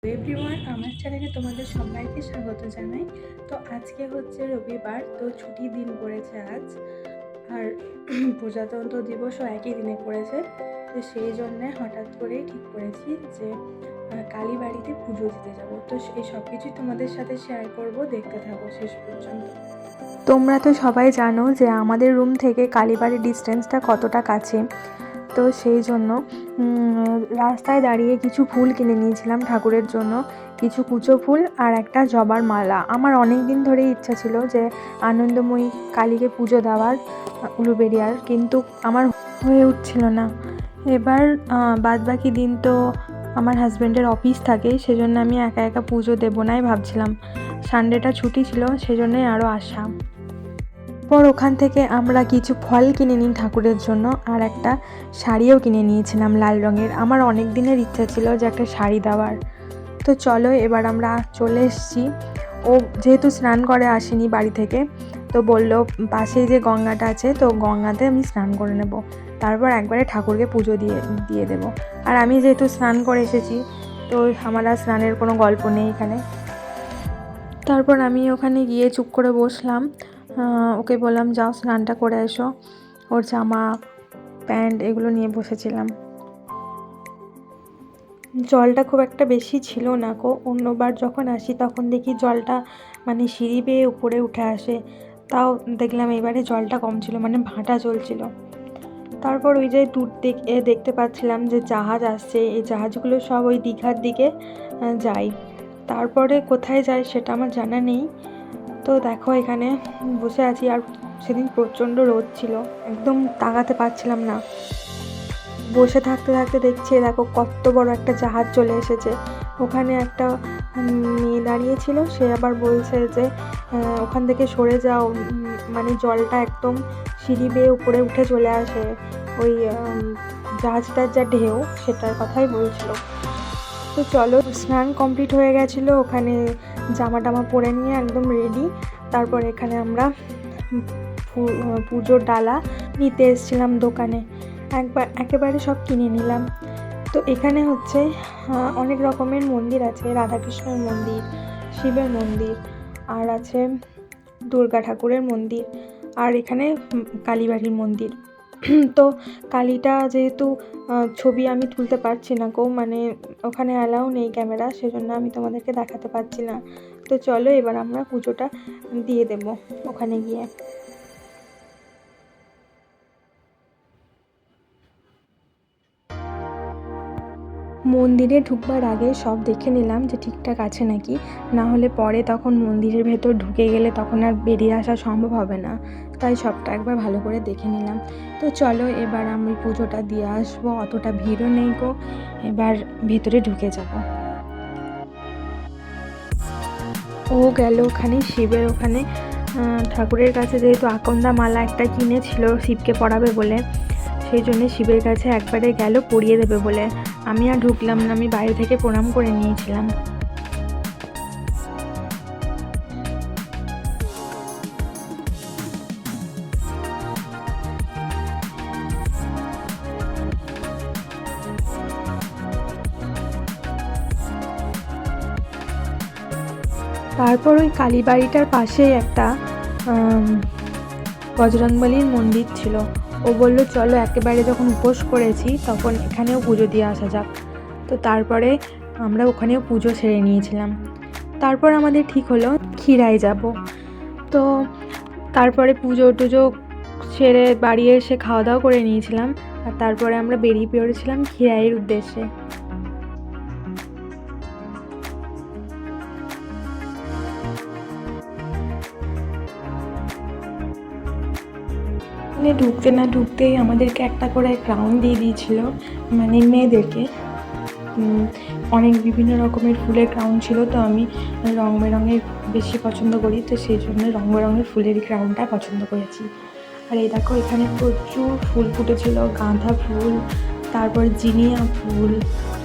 Everyone, আমার চ্যানেলে তোমাদের সবাইকে স্বাগত জানাই। তো আজকে হচ্ছে রবিবার, তো ছুটির দিন পড়েছে আজ। আর প্রজাতন্ত্র দিবসও একই দিনে পড়েছে। তো সেই জন্যে হঠাৎ করেই ঠিক করেছি যে কালীবাড়িতে পুজো দিতে যাব। তো এই সব কিছুই তোমাদের সাথে শেয়ার করব, দেখতে থাকো শেষ পর্যন্ত। তোমরা তো সবাই জানো যে আমাদের রুম থেকে কালীবাড়ির ডিস্টেন্সটা কতটা কাছে। তো সেই জন্য রাস্তায় দাঁড়িয়ে কিছু ফুল কিনে নিয়েছিলাম ঠাকুরের জন্য, কিছু কুচো ফুল আর একটা জবার মালা। আমার অনেক দিন ধরেই ইচ্ছা ছিল যে আনন্দময়ী কালীকে পুজো দেওয়ার উলুবেড়িয়ার, কিন্তু আমার হয়ে উঠছিল না। এবার বাদবাকি দিন তো আমার হাজব্যান্ডের অফিস থাকে, সেজন্য আমি একা একা পুজো দেবো নাই ভাবছিলাম। সানডেটা ছুটি ছিল, সেজন্যই আরও আশা। পর ওখান থেকে আমরা কিছু ফল কিনে নিই ঠাকুরের জন্য, আর একটা শাড়িও কিনে নিয়েছিলাম লাল রঙের। আমার অনেক দিনের ইচ্ছা ছিল যে একটা শাড়ি দেওয়ার। তো চলো এবার আমরা চলে এসেছি। ও যেহেতু স্নান করে আসেনি বাড়ি থেকে, তো বললো পাশেই যে গঙ্গাটা আছে, তো গঙ্গাতে আমি স্নান করে নেব, তারপর একবারে ঠাকুরকে পুজো দিয়ে দেবো। আর আমি যেহেতু স্নান করে এসেছি, তো আমার আর স্নানের কোনো গল্প নেই এখানে। তারপর আমি ওখানে গিয়ে চুপ করে বসলাম। ওকে বললাম যাও স্নানটা করে এসো। ওর জামা প্যান্ট এগুলো নিয়ে বসেছিলাম। জলটা খুব একটা বেশি ছিল না গো। অন্যবার যখন আসি তখন দেখি জলটা মানে সিঁড়ি বেয়ে উপরে উঠে আসে, তাও দেখলাম এবারে জলটা কম ছিল, মানে ভাঁটা চলছিল। তারপর ওই যে দূর থেকে দেখতে পাচ্ছিলাম যে জাহাজ আসছে, এই জাহাজগুলো সব ওই দীঘার দিকে যায়। তারপরে কোথায় যায় সেটা আমার জানা নেই। তো দেখো এখানে বসে আছি, আর সেদিন প্রচণ্ড রোদ ছিল, একদম তাকাতে পারছিলাম না। বসে থাকতে থাকতে দেখছি দেখো কত বড় একটা জাহাজ চলে এসেছে। ওখানে একটা মেয়ে দাঁড়িয়েছিল, সে আবার বলছে যে ওখান থেকে সরে যাও, মানে জলটা একদম সিঁড়ি বেয়ে উপরে উঠে চলে আসে, ওই জাহাজটার যা ঢেউ সেটার কথাই বলছিল। তো চলো, স্নান কমপ্লিট হয়ে গেছিলো, ওখানে জামা টামা পরে নিয়ে একদম রেডি। তারপর এখানে আমরা পুজোর ডালা নিতে এসেছিলাম দোকানে, একেবারে সব কিনে নিলাম। তো এখানে হচ্ছে অনেক রকমের মন্দির আছে, রাধাকৃষ্ণের মন্দির, শিবের মন্দির, আর আছে দুর্গা ঠাকুরের মন্দির, আর এখানে কালীবাড়ির মন্দির। তো কালীটা যেহেতু ছবি আমি তুলতে পারছি না গো, মানে ওখানে অ্যালাউ নেই ক্যামেরা, সেজন্য আমি তোমাদেরকে দেখাতে পারছি না। তো চলো এবার আমরা পুজোটা দিয়ে দেব ওখানে গিয়ে। মন্দিরে ঢুকবার আগে সব দেখে নিলাম যে ঠিকঠাক আছে নাকি, না হলে পরে তখন মন্দিরের ভেতর ঢুকে গেলে তখন আর বেরিয়ে আসা সম্ভব হবে না, তাই সবটা একবার ভালো করে দেখে নিলাম। তো চলো এবার আমি পুজোটা দিয়ে আসবো, অতটা ভিড়ও নেই গো, এবার ভেতরে ঢুকে যাব। ও গেল ওখানে শিবের ওখানে ঠাকুরের কাছে, যেহেতু আকন্দা মালা একটা কিনেছিল শিবকে পরাবে বলে, সেই জন্য শিবের কাছে একবারে গেল পরিয়ে দেবে বলে। আমি আর ঢুকলাম না, আমি বাইরে থেকে প্রণাম করে নিয়েছিলাম। তারপর ওই কালীবাড়িটার পাশেই একটা বজরংবলীর মন্দির ছিল। ও বললো চলো একেবারে যখন উপোস করেছি তখন এখানেও পুজো দিয়ে আসা যাক। তো তারপরে আমরা ওখানেও পুজো সেরে নিয়েছিলাম। তারপর আমাদের ঠিক হলো ক্ষীরায় যাব। তো তারপরে পুজো টুজো সেরে বাড়ি এসে খাওয়া দাওয়া করে নিয়েছিলাম, আর তারপরে আমরা বেরিয়ে পড়েছিলাম ক্ষীরাইয়ের উদ্দেশ্যে। মানে ঢুকতে না ঢুকতেই আমাদেরকে একটা করে ক্রাউন দিয়ে দিয়েছিল, মানে মেয়েদেরকে। অনেক বিভিন্ন রকমের ফুলের ক্রাউন ছিল, তো আমি রং বেরঙের বেশি পছন্দ করি, তো সেই জন্য রং বেরঙের ফুলের ক্রাউনটা পছন্দ করেছি। আর এই দেখো এখানে প্রচুর ফুল ফুটেছিল, গাঁদা ফুল, তারপর জিনিয়া ফুল,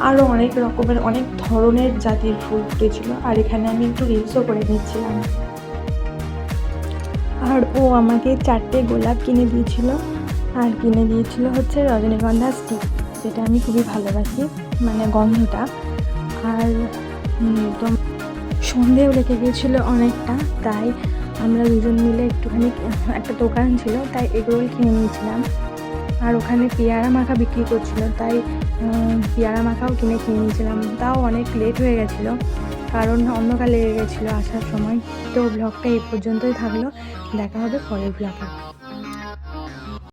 আরও অনেক রকমের অনেক ধরনের জাতির ফুল ফুটেছিল। আর এখানে আমি একটু রিলসও করে নিচ্ছিলাম। আর ও আমাকে 4টে গোলাপ কিনে দিয়েছিল, আর কিনে দিয়েছিল হচ্ছে রজনীগন্ধা স্টিক, যেটা আমি খুবই ভালোবাসি, মানে গন্ধটা। আর তো সন্ধেও লেগে গিয়েছিলো অনেকটা, তাই আমরা দুজন মিলে একটুখানি একটা দোকান ছিল তাই এগরোল কিনে নিয়েছিলাম। আর ওখানে পেয়ারা মাখা বিক্রি করছিলো, তাই পেয়ারা মাখাও খেয়ে নিয়েছিলাম। তাও অনেক লেট হয়ে গেছিলো কারণ অন্ধকার লেগে গেছিলো আসার সময়। তো ব্লগটা এই পর্যন্তই থাকলো, দেখা হবে পরের ব্লগে।